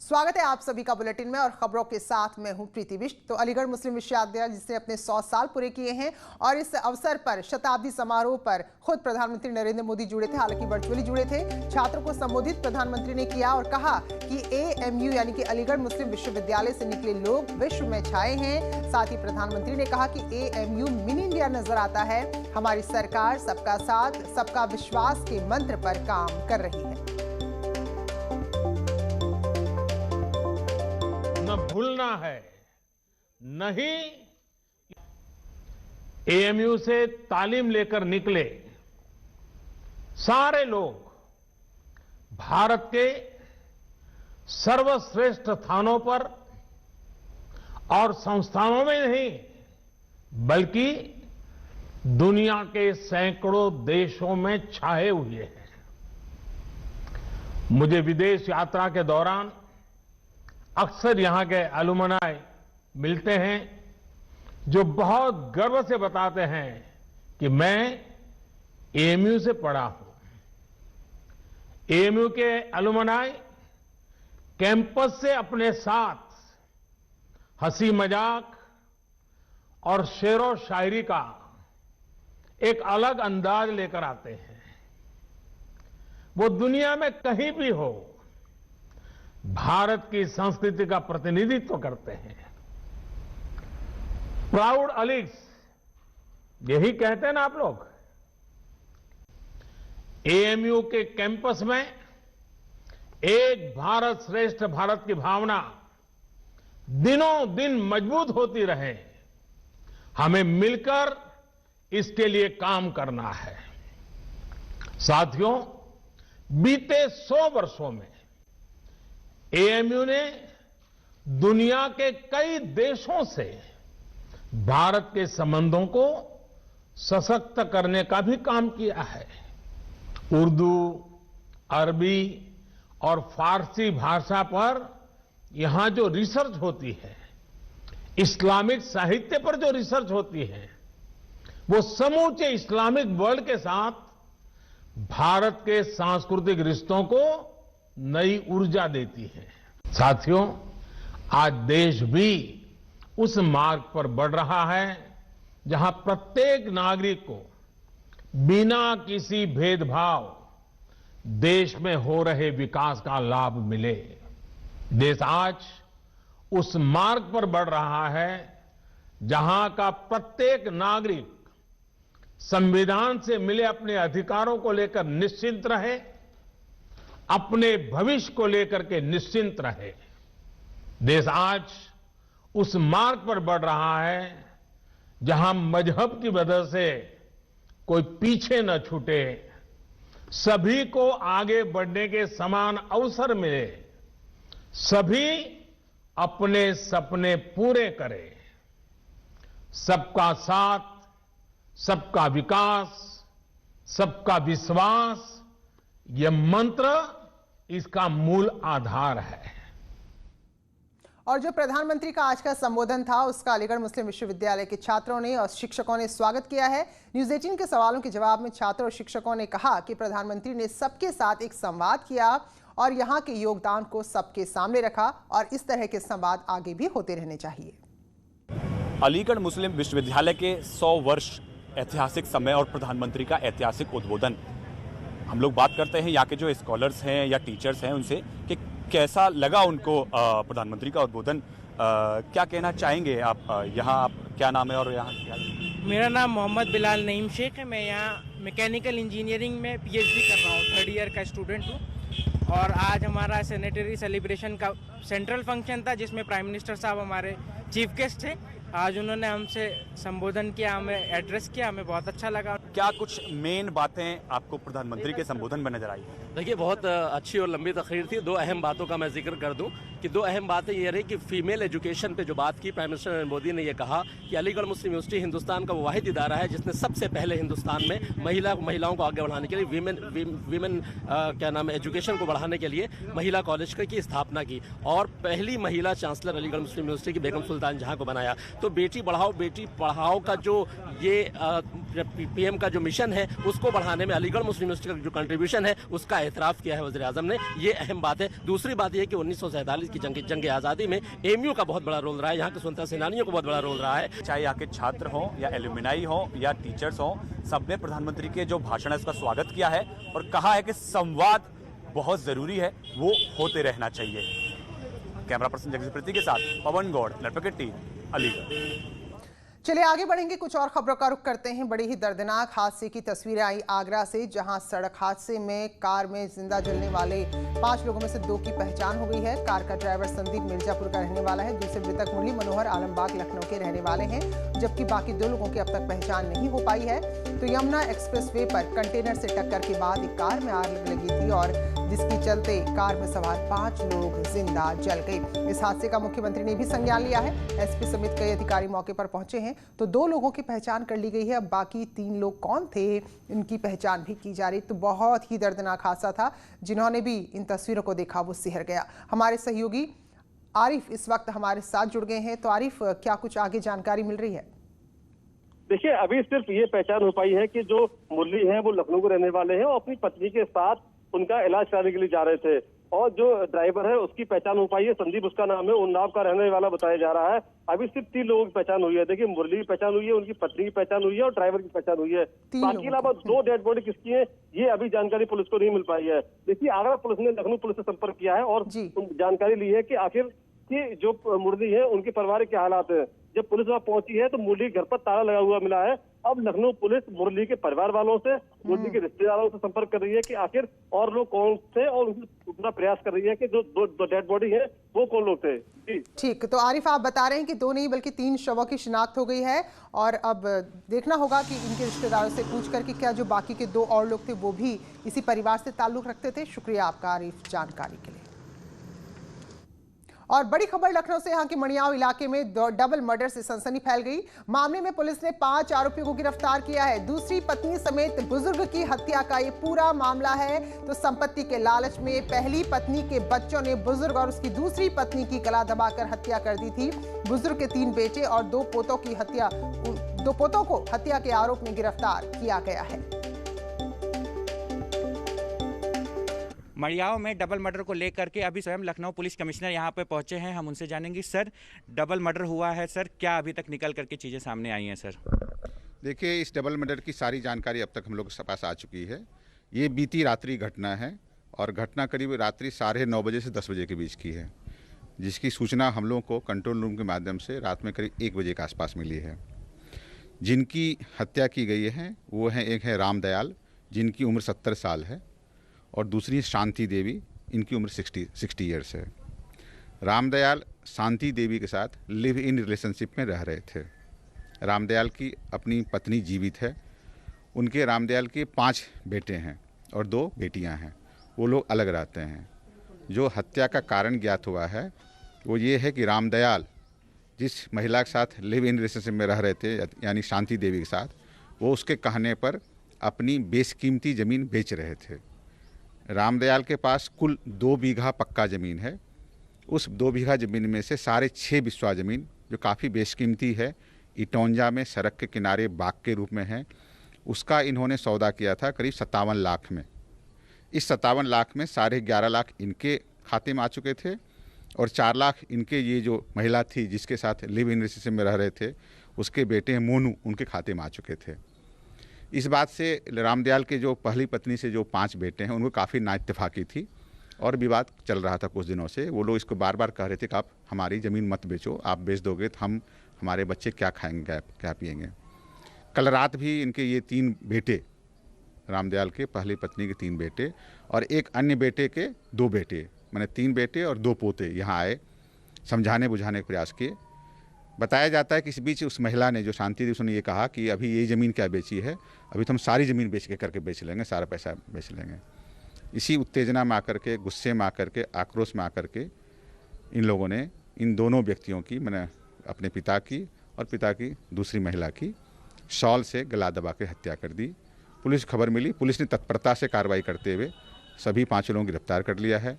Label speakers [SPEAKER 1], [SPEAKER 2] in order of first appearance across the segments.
[SPEAKER 1] स्वागत है आप सभी का बुलेटिन में और खबरों के साथ मैं हूं प्रीति बिष्ट। तो अलीगढ़ मुस्लिम विश्वविद्यालय जिसने अपने 100 साल पूरे किए हैं और इस अवसर पर शताब्दी समारोह पर खुद प्रधानमंत्री नरेंद्र मोदी जुड़े थे, हालांकि वर्चुअली जुड़े थे। छात्रों को संबोधित प्रधानमंत्री ने किया और कहा कि AMU यानी कि अलीगढ़ मुस्लिम विश्वविद्यालय से निकले लोग विश्व में छाए हैं। साथ ही प्रधानमंत्री ने कहा कि AMU मिनी इंडिया नजर आता है। हमारी सरकार सबका साथ सबका विश्वास के मंत्र पर काम कर रही है।
[SPEAKER 2] न भूलना है, नहीं AMU से तालीम लेकर निकले सारे लोग भारत के सर्वश्रेष्ठ स्थानों पर और संस्थानों में नहीं बल्कि दुनिया के सैकड़ों देशों में छाए हुए हैं। मुझे विदेश यात्रा के दौरान अक्सर यहां के अलुमनाई मिलते हैं जो बहुत गर्व से बताते हैं कि मैं AMU से पढ़ा हूं। AMU के अलुमनाई कैंपस से अपने साथ हंसी मजाक और शेरो शायरी का एक अलग अंदाज लेकर आते हैं। वो दुनिया में कहीं भी हो भारत की संस्कृति का प्रतिनिधित्व करते हैं। प्राउड अलीग्स यही कहते हैं ना आप लोग। AMU के कैंपस में एक भारत श्रेष्ठ भारत की भावना दिनों दिन मजबूत होती रहे, हमें मिलकर इसके लिए काम करना है। साथियों, बीते 100 वर्षों में AMU ने दुनिया के कई देशों से भारत के संबंधों को सशक्त करने का भी काम किया है। उर्दू, अरबी और फारसी भाषा पर यहां जो रिसर्च होती है, इस्लामिक साहित्य पर जो रिसर्च होती है, वो समूचे इस्लामिक वर्ल्ड के साथ भारत के सांस्कृतिक रिश्तों को नई ऊर्जा देती है। साथियों, आज देश भी उस मार्ग पर बढ़ रहा है जहां प्रत्येक नागरिक को बिना किसी भेदभाव देश में हो रहे विकास का लाभ मिले। देश आज उस मार्ग पर बढ़ रहा है जहां का प्रत्येक नागरिक संविधान से मिले अपने अधिकारों को लेकर निश्चिंत रहे, अपने भविष्य को लेकर के निश्चिंत रहे। देश आज उस मार्ग पर बढ़ रहा है जहां मजहब की वजह से कोई पीछे न छूटे, सभी को आगे बढ़ने के समान अवसर मिले, सभी अपने सपने पूरे करें। सबका साथ, सबका विकास, सबका विश्वास, यह मंत्र इसका मूल आधार है।
[SPEAKER 1] और जो प्रधानमंत्री का आज का संबोधन था उसका अलीगढ़ मुस्लिम विश्वविद्यालय के छात्रों ने और शिक्षकों ने स्वागत किया है। न्यूज़ 18 के सवालों के जवाब में छात्र और शिक्षकों ने कहा कि प्रधानमंत्री ने सबके साथ एक संवाद किया और यहां के योगदान को सबके सामने रखा और इस तरह के संवाद आगे भी होते रहने चाहिए।
[SPEAKER 3] अलीगढ़ मुस्लिम विश्वविद्यालय के 100 वर्ष ऐतिहासिक समय और प्रधानमंत्री का ऐतिहासिक उद्बोधन। हम लोग बात करते हैं यहाँ के जो स्कॉलर्स हैं या टीचर्स हैं उनसे कि कैसा लगा उनको प्रधानमंत्री का उद्बोधन। क्या कहना चाहेंगे आप? यहाँ आप क्या नाम है और यहाँ क्या?
[SPEAKER 4] मेरा नाम मोहम्मद बिलाल नईम शेख है। मैं यहाँ मैकेनिकल इंजीनियरिंग में PhD कर रहा हूँ, 3rd ईयर का स्टूडेंट हूँ। और आज हमारा सेनेटरी सेलिब्रेशन का सेंट्रल फंक्शन था जिसमें प्राइम मिनिस्टर साहब हमारे चीफ गेस्ट थे। आज उन्होंने हमसे संबोधन किया, हमें एड्रेस किया, हमें बहुत अच्छा लगा।
[SPEAKER 3] क्या कुछ मेन बातें आपको प्रधानमंत्री के संबोधन में नजर आई?
[SPEAKER 5] देखिए, बहुत अच्छी और लंबी तकरीर थी। 2 अहम बातों का मैं जिक्र कर दूं कि 2 अहम बातें ये रही कि फीमेल एजुकेशन पे जो बात की, प्राइम मिनिस्टर नरेंद्र मोदी ने ये कहा कि अलीगढ़ मुस्लिम यूनिवर्सिटी हिंदुस्तान का वो वाहिद इदारा है जिसने सबसे पहले हिंदुस्तान में महिलाओं को आगे बढ़ाने के लिए वीमेन एजुकेशन को बढ़ाने के लिए महिला कॉलेज की स्थापना की और पहली महिला चांसलर अलीगढ़ मुस्लिम यूनिवर्सिटी की बेगम सुल्तान जहां को बनाया। तो बेटी बढ़ाओ बेटी पढ़ाओ का जो ये पीएम का जो मिशन है उसको बढ़ाने में अलीगढ़ मुस्लिम यूनिवर्सिटी का जो कंट्रीब्यूशन है उसका एतराफ़ किया है वज़ीर आज़म ने। ये अहम बात है। दूसरी बात यह कि 1947 की जंग आज़ादी में एमयू का बहुत बड़ा रोल रहा है, यहाँ के स्वतंत्रता सेनानियों का बहुत बड़ा रोल रहा है।
[SPEAKER 3] चाहे यहाँ के छात्र हों या एल्यूमिनाई हों या टीचर्स हों, सबने प्रधानमंत्री के जो भाषण है उसका स्वागत किया है और कहा है कि संवाद बहुत जरूरी है, वो होते रहना चाहिए। कैमरा पर्सन जगदीश प्रति के साथ पवन गौड़, नेटवर्क 18, अलीगढ़।
[SPEAKER 1] चलिए आगे बढ़ेंगे, कुछ और खबरों का रुख करते हैं। बड़ी ही दर्दनाक हादसे की तस्वीरें आई आगरा से, जहां सड़क हादसे में कार में जिंदा जलने वाले 5 लोगों में से 2 की पहचान हो गई है। कार का ड्राइवर संदीप मिर्जापुर का रहने वाला है। दूसरे मृतक मुरली मनोहर आलमबाग लखनऊ के रहने वाले हैं, जबकि बाकी 2 लोगों की अब तक पहचान नहीं हो पाई है। तो यमुना एक्सप्रेसवे पर कंटेनर से टक्कर के बाद एक कार में आग लगी थी और जिसके चलते कार में सवार 5 लोग जिंदा जल गए। इस हादसे का मुख्यमंत्री ने भी संज्ञान लिया है। एसपी समेत कई अधिकारी मौके पर पहुंचे हैं। तो 2 लोगों की पहचान कर ली गई है। अब बाकी 3 लोग कौन थे, इनकी पहचान भी की जा रही। तो बहुत ही दर्दनाक हादसा था। जिन्होंने भी इन तस्वीरों को देखा वो सिहर गया। हमारे सहयोगी आरिफ इस वक्त हमारे साथ जुड़ गए हैं। तो आरिफ, क्या कुछ आगे जानकारी मिल रही है?
[SPEAKER 6] देखिए, अभी सिर्फ ये पहचान हो पाई है कि जो मुरली हैं वो लखनऊ के रहने वाले हैं और अपनी पत्नी के साथ उनका इलाज कराने के लिए जा रहे थे। और जो ड्राइवर है उसकी पहचान हो पाई है, संदीप उसका नाम है, उन्नाव का रहने वाला बताया जा रहा है। अभी सिर्फ 3 लोगों की पहचान हुई है। देखिए, मुरली की पहचान हुई है, उनकी पत्नी की पहचान हुई है और ड्राइवर की पहचान हुई है। बाकी अलावा 2 डेड बॉडी किसकी है ये अभी जानकारी पुलिस को नहीं मिल पाई है। देखिए, आगरा पुलिस ने लखनऊ पुलिस से संपर्क किया है और जानकारी ली है कि आखिर कि जो मुरली है उनके परिवार के हालात है। जब पुलिस वहां पहुंची है तो मुरली घर पर ताला लगा हुआ मिला है। अब लखनऊ पुलिस मुरली के परिवार वालों से, मुरली के रिश्तेदारों से संपर्क कर रही है कि आखिर और लोग कौन थे और उनसे पूरा प्रयास कर रही है कि जो 2 डेड बॉडी है वो कौन लोग थे।
[SPEAKER 1] ठीक, तो आरिफ आप बता रहे हैं कि 2 नहीं बल्कि 3 शवों की शिनाख्त हो गई है और अब देखना होगा कि इनके रिश्तेदारों से पूछ कर कि क्या जो बाकी के 2 और लोग थे वो भी इसी परिवार से ताल्लुक रखते थे। शुक्रिया आपका आरिफ जानकारी के लिए। और बड़ी खबर लखनऊ से, यहाँ के मणियाव इलाके में डबल मर्डर से सनसनी फैल गई। मामले में पुलिस ने 5 आरोपियों को गिरफ्तार किया है। दूसरी पत्नी समेत बुजुर्ग की हत्या का ये पूरा मामला है। तो संपत्ति के लालच में पहली पत्नी के बच्चों ने बुजुर्ग और उसकी दूसरी पत्नी की गला दबाकर हत्या कर दी थी। बुजुर्ग के 3 बेटे और 2 पोतों को हत्या के आरोप में गिरफ्तार किया गया है।
[SPEAKER 7] मड़ियाव में डबल मर्डर को लेकर के अभी स्वयं लखनऊ पुलिस कमिश्नर यहां पे पहुंचे हैं। हम उनसे जानेंगे, सर डबल मर्डर हुआ है सर, क्या अभी तक निकल करके चीज़ें सामने आई हैं सर?
[SPEAKER 8] देखिए, इस डबल मर्डर की सारी जानकारी अब तक हम लोग के पास आ चुकी है। ये बीती रात्रि घटना है और घटना करीब रात्रि 9:30 बजे से 10 बजे के बीच की है, जिसकी सूचना हम लोगों को कंट्रोल रूम के माध्यम से रात में करीब 1 बजे के आसपास मिली है। जिनकी हत्या की गई है वो हैं, एक है रामदयाल जिनकी उम्र 70 साल है और दूसरी शांति देवी, इनकी उम्र 60 ईयर्स है। रामदयाल शांति देवी के साथ लिव इन रिलेशनशिप में रह रहे थे। रामदयाल की अपनी पत्नी जीवित है। उनके रामदयाल के 5 बेटे हैं और 2 बेटियां हैं। वो लोग अलग रहते हैं। जो हत्या का कारण ज्ञात हुआ है वो ये है कि रामदयाल जिस महिला के साथ लिव इन रिलेशनशिप में रह रहे थे, यानी शांति देवी के साथ, वो उसके कहने पर अपनी बेशकीमती ज़मीन बेच रहे थे। रामदयाल के पास कुल 2 बीघा पक्का ज़मीन है। उस 2 बीघा ज़मीन में से 6.5 बिस्वा ज़मीन जो काफ़ी बेशकीमती है, इटौंजा में सड़क के किनारे बाग के रूप में है, उसका इन्होंने सौदा किया था करीब 57 लाख में। इस 57 लाख में 11.5 लाख इनके खाते में आ चुके थे और 4 लाख इनके ये जो महिला थी जिसके साथ लिव इन रिलेशनशिप में रह रहे थे, उसके बेटे हैं मोनू, उनके खाते में आ चुके थे। इस बात से रामदयाल के जो पहली पत्नी से जो 5 बेटे हैं उनको काफ़ी नाइत्तेफाकी थी और विवाद चल रहा था कुछ दिनों से। वो लोग इसको बार बार कह रहे थे कि आप हमारी ज़मीन मत बेचो, आप बेच दोगे तो हमारे बच्चे क्या खाएंगे, क्या पिएंगे। कल रात भी इनके ये 3 बेटे, रामदयाल के पहली पत्नी के 3 बेटे और एक अन्य बेटे के 2 बेटे, मैंने 3 बेटे और 2 पोते यहाँ आए, समझाने बुझाने का प्रयास किए। बताया जाता है कि इस बीच उस महिला ने, जो शांति थी, उसने ये कहा कि अभी ये ज़मीन क्या बेची है, अभी तो हम सारी ज़मीन बेच के करके बेच लेंगे, सारा पैसा बेच लेंगे। इसी उत्तेजना में आकर के, गुस्से में आकर के, आक्रोश में आकर के इन लोगों ने इन दोनों व्यक्तियों की, मैंने अपने पिता की और पिता की दूसरी महिला की शॉल से गला दबा के हत्या कर दी। पुलिस खबर मिली, पुलिस ने तत्परता से कार्रवाई करते हुए सभी 5 लोगों को गिरफ्तार कर लिया है।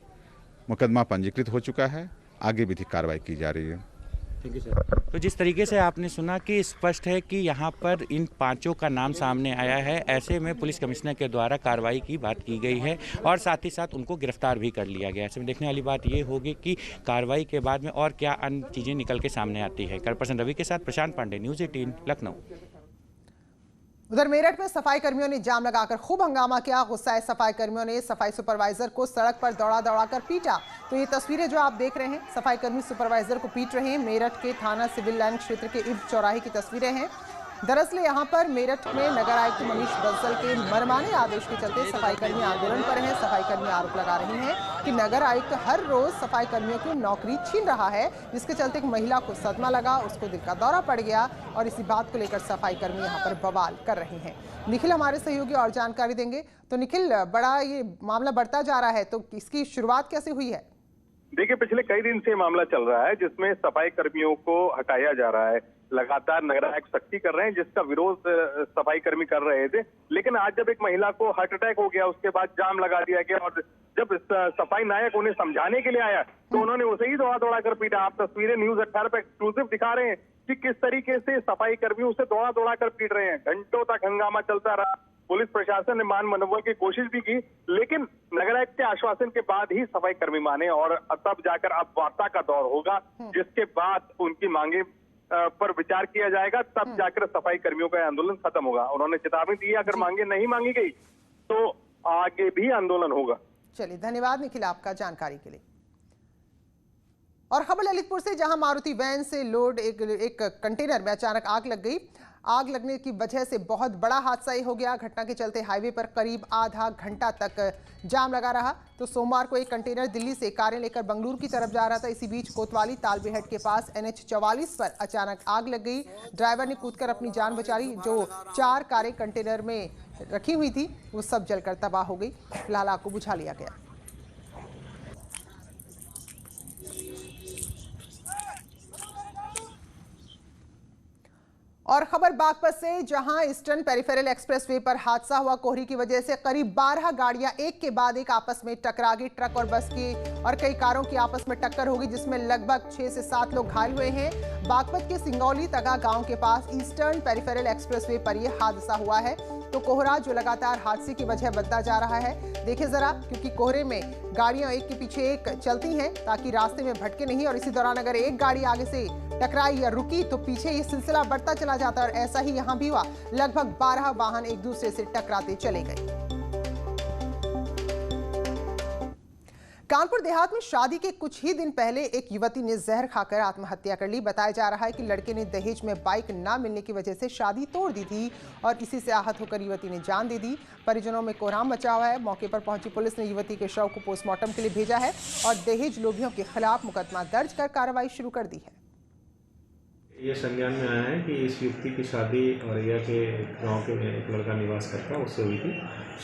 [SPEAKER 8] मुकदमा पंजीकृत हो चुका है, आगे विधिक कार्रवाई की जा रही है।
[SPEAKER 7] Thank you sir. तो जिस तरीके से आपने सुना कि स्पष्ट है कि यहाँ पर इन 5 का नाम सामने आया है, ऐसे में पुलिस कमिश्नर के द्वारा कार्रवाई की बात की गई है और साथ ही साथ उनको गिरफ्तार भी कर लिया गया है। ऐसे में देखने वाली बात ये होगी कि कार्रवाई के बाद में और क्या अन्य चीज़ें निकल के सामने आती है। कैमरा पर्सन रवि के साथ प्रशांत पांडे, न्यूज़ 18 लखनऊ।
[SPEAKER 1] उधर मेरठ में सफाई कर्मियों ने जाम लगाकर खूब हंगामा किया। गुस्साए सफाई कर्मियों ने सफाई सुपरवाइजर को सड़क पर दौड़ा कर पीटा। तो ये तस्वीरें जो आप देख रहे हैं, सफाई कर्मी सुपरवाइजर को पीट रहे हैं। मेरठ के थाना सिविल लाइन क्षेत्र के इर्द चौराहे की तस्वीरें हैं। दरअसल यहाँ पर मेरठ में नगर आयुक्त मनीष बंसल के मनमाने आदेश के चलते सफाई कर्मी आंदोलन पर हैं। सफाई कर्मी आरोप लगा रहे हैं कि नगर आयुक्त हर रोज सफाई कर्मियों की नौकरी छीन रहा है, जिसके चलते एक महिला को सदमा लगा, उसको दिल का दौरा पड़ गया और इसी बात को लेकर सफाई कर्मी यहाँ पर बवाल कर रहे हैं। निखिल हमारे सहयोगी और जानकारी देंगे। तो निखिल, बड़ा ये मामला बढ़ता जा रहा है, तो इसकी शुरुआत कैसे हुई है?
[SPEAKER 9] देखिए, पिछले कई दिन से मामला चल रहा है जिसमें सफाई कर्मियों को हटाया जा रहा है। लगातार नगर आयुक्त सख्ती कर रहे हैं जिसका विरोध सफाई कर्मी कर रहे थे, लेकिन आज जब एक महिला को हार्ट अटैक हो गया, उसके बाद जाम लगा दिया गया और जब सफाई नायक उन्हें समझाने के लिए आया तो उन्होंने उसे ही दौड़ा कर पीटा। आप तस्वीरें न्यूज़ 18 पे एक्सक्लूसिव दिखा रहे हैं कि किस तरीके से सफाई कर्मी उसे दौड़ा कर पीट रहे हैं। घंटों तक हंगामा चलता रहा। पुलिस प्रशासन ने मान मनोबल की कोशिश भी की, लेकिन नगर आयुक्त के आश्वासन के बाद ही सफाई कर्मी माने और तब जाकर अब वार्ता का दौर होगा, जिसके बाद उनकी मांगे पर विचार किया जाएगा, तब जाकर सफाई कर्मियों का आंदोलन खत्म होगा। उन्होंने चेतावनी दी, अगर मांगे नहीं मांगी गई तो आगे भी आंदोलन होगा।
[SPEAKER 1] चलिए, धन्यवाद निखिल आपका जानकारी के लिए। और खबर ललितपुर से, जहां मारुति वैन से लोड एक कंटेनर में अचानक आग लग गई। आग लगने की वजह से बहुत बड़ा हादसा ही हो गया। घटना के चलते हाईवे पर करीब आधा घंटा तक जाम लगा रहा। तो सोमवार को एक कंटेनर दिल्ली से कारें लेकर बंगलुरु की तरफ जा रहा था। इसी बीच कोतवाली तालबेहट के पास NH 44 पर अचानक आग लग गई। ड्राइवर ने कूदकर अपनी जान बचा ली। जो 4 कारें कंटेनर में रखी हुई थी वो सब जलकर तबाह हो गई। फिलहाल आग को बुझा लिया गया। और खबर बागपत से, जहां ईस्टर्न पेरिफेरल एक्सप्रेसवे पर हादसा हुआ। कोहरे की वजह से करीब 12 गाड़ियां एक के बाद एक आपस में टकरा गई। ट्रक और बस की और कई कारों की आपस में टक्कर हो गई, जिसमें लगभग 6 से 7 लोग घायल हुए हैं। बागपत के सिंगौली तगा गांव के पास ईस्टर्न पेरिफेरल एक्सप्रेसवे पर यह हादसा हुआ है। तो कोहरा जो लगातार हादसे की वजह बनता जा रहा है। देखिए जरा, क्योंकि कोहरे में गाड़ियां एक के पीछे एक चलती हैं ताकि रास्ते में भटके नहीं, और इसी दौरान अगर एक गाड़ी आगे से टकराई या रुकी तो पीछे ये सिलसिला बढ़ता चला जाता है। और ऐसा ही यहां भी हुआ। लगभग 12 वाहन एक दूसरे से टकराते चले गए। कानपुर देहात में शादी के कुछ ही दिन पहले एक युवती ने जहर खाकर आत्महत्या कर ली। बताया जा रहा है कि लड़के ने दहेज में बाइक ना मिलने की वजह से शादी तोड़ दी थी और इसी से आहत होकर युवती ने जान दे दी। परिजनों में कोहराम मचा हुआ है। मौके पर पहुंची पुलिस ने युवती के शव को पोस्टमार्टम के लिए भेजा है और दहेज लोभियों के खिलाफ मुकदमा दर्ज कर कार्रवाई शुरू कर दी है।
[SPEAKER 10] ये संज्ञान में आया है कि इस युवती की शादी औरैया के गांव के में एक लड़का निवास करता है, उससे हुई थी।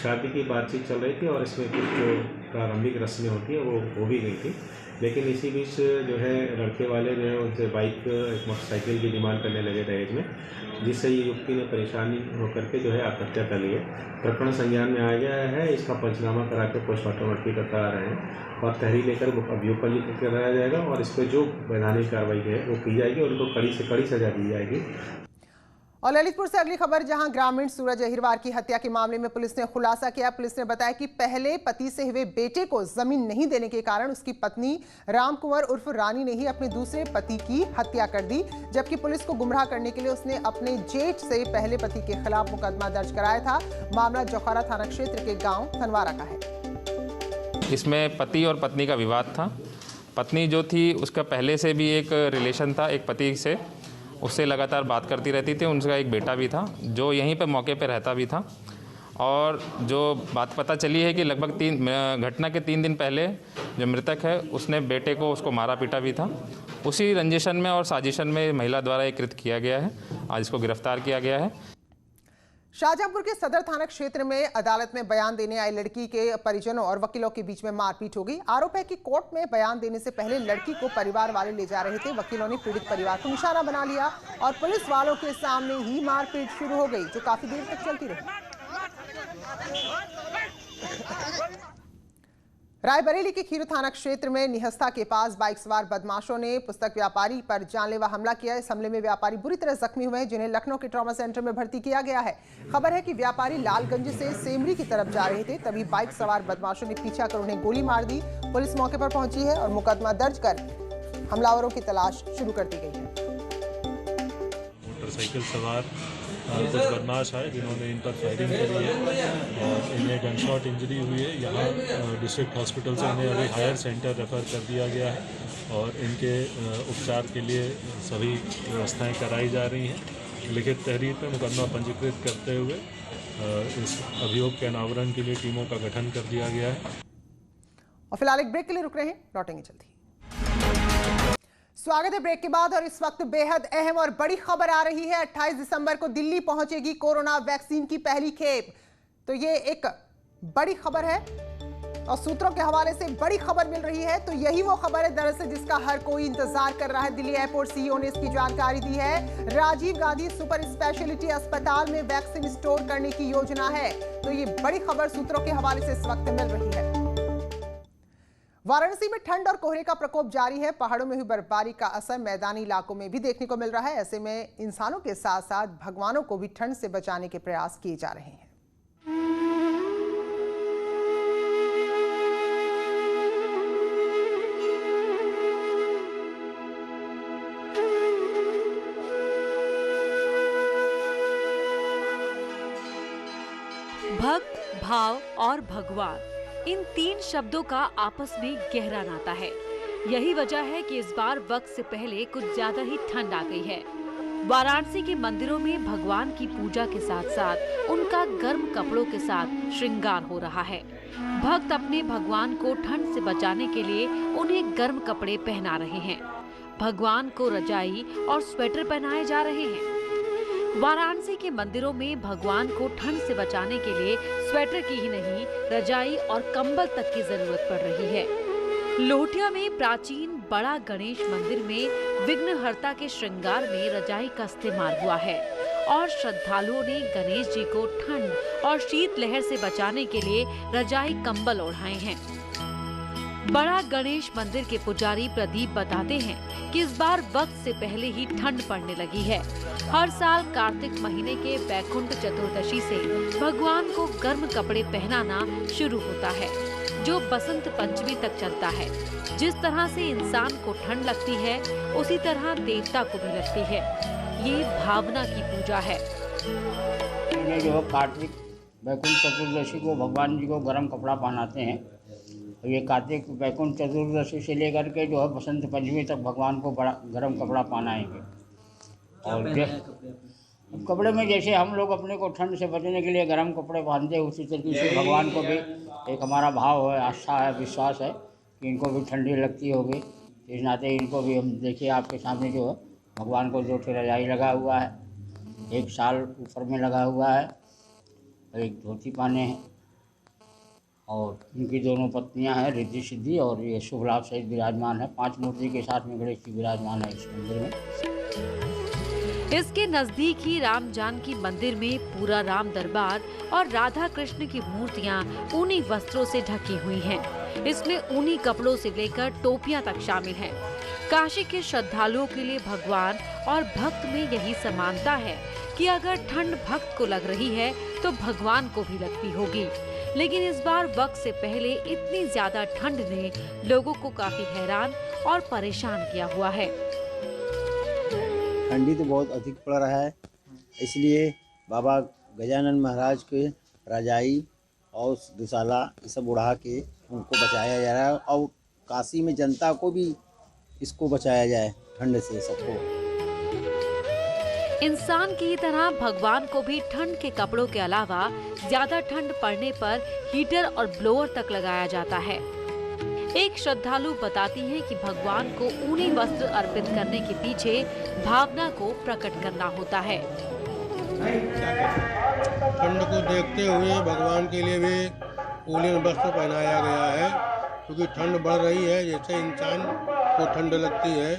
[SPEAKER 10] शादी की बातचीत चल रही थी और इसमें कुछ जो प्रारंभिक रस्में होती है वो हो भी गई थी, लेकिन इसी बीच जो है लड़के वाले जो है उनसे बाइक, एक मोटरसाइकिल की डिमांड करने लगे दहेज में, जिससे ये युवती ने परेशानी होकर के जो है आत्महत्या कर ली है। प्रकरण संज्ञान में आ गया है। इसका पंचनामा करा के पोस्टमार्टम करता आ रहे हैं और तहरीर लेकर अभियोग पंजीकृत कराया जाएगा और इस पर जो वैधानिक कार्रवाई है वो की जाएगी और उनको कड़ी से कड़ी सजा दी जाएगी।
[SPEAKER 1] और ललितपुर से अगली खबर, जहां ग्रामीण सूरज अहिरवार की हत्या के मामले में पुलिस ने खुलासा किया। पुलिस ने बताया कि पहले पति से हुए बेटे को जमीन नहीं देने के कारण उसकी पत्नी राम कुंवर उर्फ रानी ने ही अपने दूसरे पति की हत्या कर दी, जबकि पुलिस को गुमराह करने के लिए उसने अपने जेठ से पहले पति के खिलाफ मुकदमा दर्ज कराया था। मामला जौखारा थाना क्षेत्र के गाँव थनवारा का है।
[SPEAKER 11] इसमें पति और पत्नी का विवाद था। पत्नी जो थी उसका पहले से भी एक रिलेशन था एक पति से, उससे लगातार बात करती रहती थी। उनका एक बेटा भी था जो यहीं पर मौके पर रहता भी था। और जो बात पता चली है कि लगभग घटना के 3 दिन पहले जो मृतक है उसने बेटे को उसको मारा पीटा भी था। उसी रंजिशन में और साजिशन में महिला द्वारा एक कृत्य किया गया है। आज इसको गिरफ्तार किया गया है।
[SPEAKER 1] शाहजहांपुर के सदर थाना क्षेत्र में अदालत में बयान देने आई लड़की के परिजनों और वकीलों के बीच में मारपीट हो गई। आरोप है कि कोर्ट में बयान देने से पहले लड़की को परिवार वाले ले जा रहे थे। वकीलों ने पीड़ित परिवार को निशाना बना लिया और पुलिस वालों के सामने ही मारपीट शुरू हो गई, जो काफी देर तक चलती रही। रायबरेली के खीरू थाना क्षेत्र में निहस्ता के पास बाइक सवार बदमाशों ने पुस्तक व्यापारी पर जानलेवा हमला किया। इस हमले में व्यापारी बुरी तरह जख्मी हुए हैं, जिन्हें लखनऊ के ट्रॉमा सेंटर में भर्ती किया गया है। खबर है कि व्यापारी लालगंज से सेमरी की तरफ जा रहे थे, तभी बाइक सवार बदमाशों ने पीछा कर उन्हें गोली मार दी। पुलिस मौके पर पहुंची है और मुकदमा दर्ज कर हमलावरों की तलाश शुरू कर दी गई है।
[SPEAKER 12] मोटरसाइकिल सवार कुछ बदमाश आए जिन्होंने इन पर फायरिंग करी है और इन्हें गनशॉट इंजरी हुई है। यहाँ डिस्ट्रिक्ट हॉस्पिटल से इन्हें अभी हायर सेंटर रेफर कर दिया गया है और इनके उपचार के लिए सभी व्यवस्थाएं कराई जा रही हैं। लिखित तहरीर पर मुकदमा पंजीकृत करते हुए इस अभियोग के अनावरण के लिए टीमों का गठन कर दिया गया है।
[SPEAKER 1] और फिलहाल एक ब्रेक के लिए रुक रहे हैं, लौटेंगे जल्दी। स्वागत है ब्रेक के बाद और इस वक्त बेहद अहम और बड़ी खबर आ रही है। 28 दिसंबर को दिल्ली पहुंचेगी कोरोना वैक्सीन की पहली खेप। तो ये एक बड़ी खबर है और सूत्रों के हवाले से बड़ी खबर मिल रही है। तो यही वो खबर है दरअसल जिसका हर कोई इंतजार कर रहा है। दिल्ली एयरपोर्ट सीईओ ने इसकी जानकारी दी है। राजीव गांधी सुपर स्पेशलिटी अस्पताल में वैक्सीन स्टोर करने की योजना है। तो ये बड़ी खबर सूत्रों के हवाले से इस वक्त मिल रही है। वाराणसी में ठंड और कोहरे का प्रकोप जारी है। पहाड़ों में हुई बर्फबारी का असर मैदानी इलाकों में भी देखने को मिल रहा है। ऐसे में इंसानों के साथ साथ भगवानों को भी ठंड से बचाने के प्रयास किए जा रहे हैं।
[SPEAKER 13] भक्त, भाव और भगवान, इन तीन शब्दों का आपस में गहरा नाता है। यही वजह है कि इस बार वक्त से पहले कुछ ज्यादा ही ठंड आ गई है। वाराणसी के मंदिरों में भगवान की पूजा के साथ साथ उनका गर्म कपड़ों के साथ श्रृंगार हो रहा है। भक्त अपने भगवान को ठंड से बचाने के लिए उन्हें गर्म कपड़े पहना रहे हैं। भगवान को रजाई और स्वेटर पहनाए जा रहे हैं। वाराणसी के मंदिरों में भगवान को ठंड से बचाने के लिए स्वेटर की ही नहीं, रजाई और कंबल तक की जरूरत पड़ रही है। लोहिया में प्राचीन बड़ा गणेश मंदिर में विघ्नहर्ता के श्रृंगार में रजाई का इस्तेमाल हुआ है और श्रद्धालुओं ने गणेश जी को ठंड और शीतलहर से बचाने के लिए रजाई कंबल ओढ़ाए हैं। बड़ा गणेश मंदिर के पुजारी प्रदीप बताते हैं कि इस बार वक्त से पहले ही ठंड पड़ने लगी है। हर साल कार्तिक महीने के वैकुंठ चतुर्दशी से भगवान को गर्म कपड़े पहनाना शुरू होता है, जो बसंत पंचमी तक चलता है। जिस तरह से इंसान को ठंड लगती है, उसी तरह देवता को भी लगती है। ये भावना की पूजा है।
[SPEAKER 14] जो कार्तिक वैकुंठ चतुर्दशी को भगवान जी को गर्म कपड़ा पहनाते हैं। ये कार्तिक वैकुंठ चतुर्दशी से लेकर के जो है बसंत पंचमी तक भगवान को बड़ा गर्म कपड़ा पहनाएंगे। और कपड़े में जैसे हम लोग अपने को ठंड से बचने के लिए गर्म कपड़े पहनते हैं, उसी तरीके से भगवान को भी एक हमारा भाव है, आस्था है, विश्वास है कि इनको भी ठंडी लगती होगी। इस नाते इनको भी हम देखिए आपके सामने जो है भगवान को 2 रजाई लगा हुआ है, एक शाल ऊपर में लगा हुआ है, एक धोती पहने हैं और इनकी दोनों पत्नियां हैं रिद्धि सिद्धि और ये शुभ लाभ सहित विराजमान है। 5 मूर्ति के साथ में गणेश जी विराजमान है इस मंदिर में।
[SPEAKER 13] इसके नजदीक ही राम जानकी मंदिर में पूरा राम दरबार और राधा कृष्ण की मूर्तियां ऊनी वस्त्रों से ढकी हुई हैं। इसमें ऊनी कपड़ों से लेकर टोपियां तक शामिल हैं। काशी के श्रद्धालुओं के लिए भगवान और भक्त में यही समानता है कि अगर ठंड भक्त को लग रही है तो भगवान को भी लगती होगी। लेकिन इस बार वक्त से पहले इतनी ज्यादा ठंड ने लोगों को काफी हैरान और परेशान किया हुआ है।
[SPEAKER 15] ठंडी तो बहुत अधिक पड़ रहा है, इसलिए बाबा गजानन महाराज के रजाई और दुशाला ये सब उड़ा के उनको बचाया जा रहा है और काशी में जनता को भी इसको बचाया जाए ठंड से सबको।
[SPEAKER 13] इंसान की तरह भगवान को भी ठंड के कपड़ों के अलावा ज्यादा ठंड पड़ने पर हीटर और ब्लोअर तक लगाया जाता है। एक श्रद्धालु बताती हैं कि भगवान को ऊनी वस्त्र अर्पित करने के पीछे भावना को प्रकट करना होता है।
[SPEAKER 16] ठंड को देखते हुए भगवान के लिए भी ऊनी वस्त्र पहनाया गया है, क्योंकि ठंड बढ़ रही है। जैसे इंसान को ठंड लगती है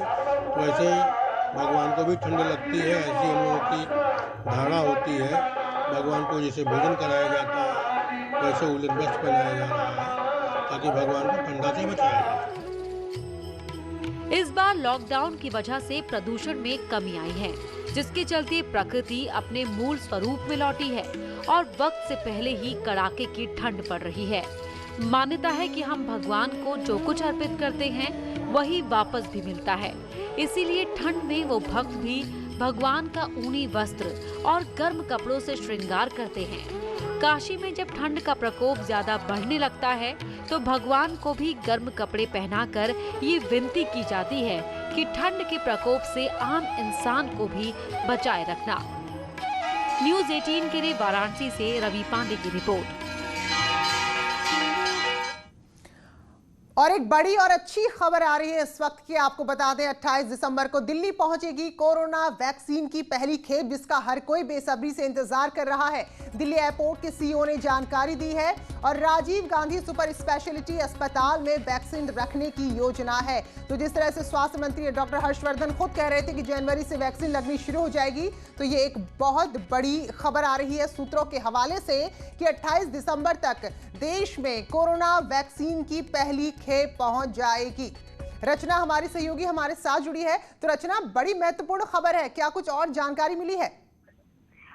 [SPEAKER 16] वैसे भगवान को भी ठंड लगती है, ऐसी हम लोगों की धारणा होती है। भगवान को जैसे भोजन कराया जाता है वैसे ऊनी वस्त्र पहनाया जा रहा है ताकि भगवान को ठंडा से बचाया जाए।
[SPEAKER 13] इस बार लॉकडाउन की वजह से प्रदूषण में कमी आई है, जिसके चलते प्रकृति अपने मूल स्वरूप में लौटी है और वक्त से पहले ही कड़ाके की ठंड पड़ रही है। मान्यता है कि हम भगवान को जो कुछ अर्पित करते हैं वही वापस भी मिलता है। इसीलिए ठंड में वो भक्त भी भगवान का ऊनी वस्त्र और गर्म कपड़ों से श्रृंगार करते हैं। काशी में जब ठंड का प्रकोप ज्यादा बढ़ने लगता है तो भगवान को भी गर्म कपड़े पहनाकर ये विनती की जाती है कि ठंड के प्रकोप से आम इंसान को भी बचाए रखना। न्यूज़ 18 के लिए वाराणसी से रवि पांडे की रिपोर्ट।
[SPEAKER 1] और एक बड़ी और अच्छी खबर आ रही है इस वक्त की, आपको बता दें 28 दिसंबर को दिल्ली पहुंचेगी कोरोना वैक्सीन की पहली खेप, जिसका हर कोई बेसब्री से इंतजार कर रहा है। दिल्ली एयरपोर्ट के सीईओ ने जानकारी दी है और राजीव गांधी सुपर स्पेशलिटी अस्पताल में वैक्सीन रखने की योजना है। तो जिस तरह से स्वास्थ्य मंत्री डॉक्टर हर्षवर्धन खुद कह रहे थे कि जनवरी से वैक्सीन लगनी शुरू हो जाएगी, तो ये एक बहुत बड़ी खबर आ रही है सूत्रों के हवाले से कि 28 दिसंबर तक देश में कोरोना वैक्सीन की पहली खेप पहुंच जाएगी। रचना हमारी सहयोगी हमारे साथ जुड़ी है। तो रचना, बड़ी महत्वपूर्ण खबर है, क्या कुछ और जानकारी मिली है?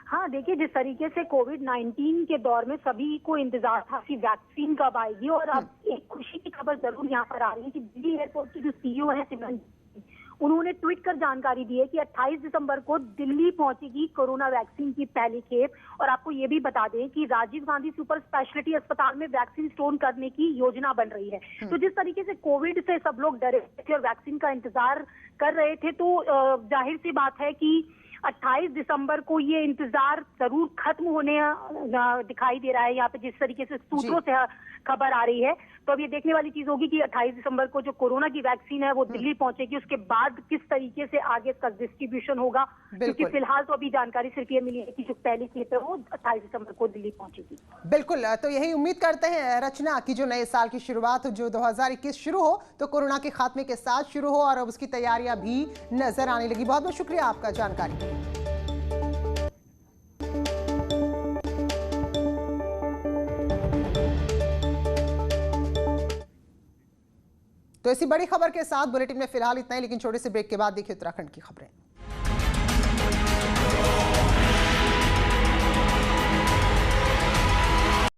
[SPEAKER 17] हाँ, देखिए, जिस तरीके से कोविड-19 के दौर में सभी को इंतजार था कि वैक्सीन कब आएगी, और अब एक खुशी की खबर जरूर यहाँ पर आ रही है कि दिल्ली एयरपोर्ट की जो सीईओ है सिमरन, उन्होंने ट्वीट कर जानकारी दी है कि 28 दिसंबर को दिल्ली पहुंचेगी कोरोना वैक्सीन की पहली खेप। और आपको ये भी बता दें कि राजीव गांधी सुपर स्पेशलिटी अस्पताल में वैक्सीन स्टोर करने की योजना बन रही है। तो जिस तरीके से कोविड से सब लोग डरे थे और वैक्सीन का इंतजार कर रहे थे, तो जाहिर सी बात है कि 28 दिसंबर को ये इंतजार जरूर खत्म होने दिखाई दे रहा है यहाँ पे, जिस तरीके से सूत्रों से खबर आ रही है। तो अब ये देखने वाली चीज होगी कि 28 दिसंबर को जो कोरोना की वैक्सीन है वो दिल्ली पहुंचेगी, उसके बाद किस तरीके से आगे इसका डिस्ट्रीब्यूशन होगा, क्योंकि फिलहाल तो अभी जानकारी सिर्फ ये मिली है कि जो पहली खेप है वो 28 दिसंबर को दिल्ली पहुंचेगी।
[SPEAKER 1] बिल्कुल, तो यही उम्मीद करते हैं रचना की जो नए साल की शुरुआत हो, जो 2021 शुरू हो, तो कोरोना के खात्मे के साथ शुरू हो और अब उसकी तैयारियां भी नजर आने लगी। बहुत बहुत शुक्रिया आपका जानकारी। तो ऐसी बड़ी खबर के साथ बुलेटिन में फिलहाल इतना ही, लेकिन छोटे से ब्रेक के बाद देखिए उत्तराखंड की खबरें।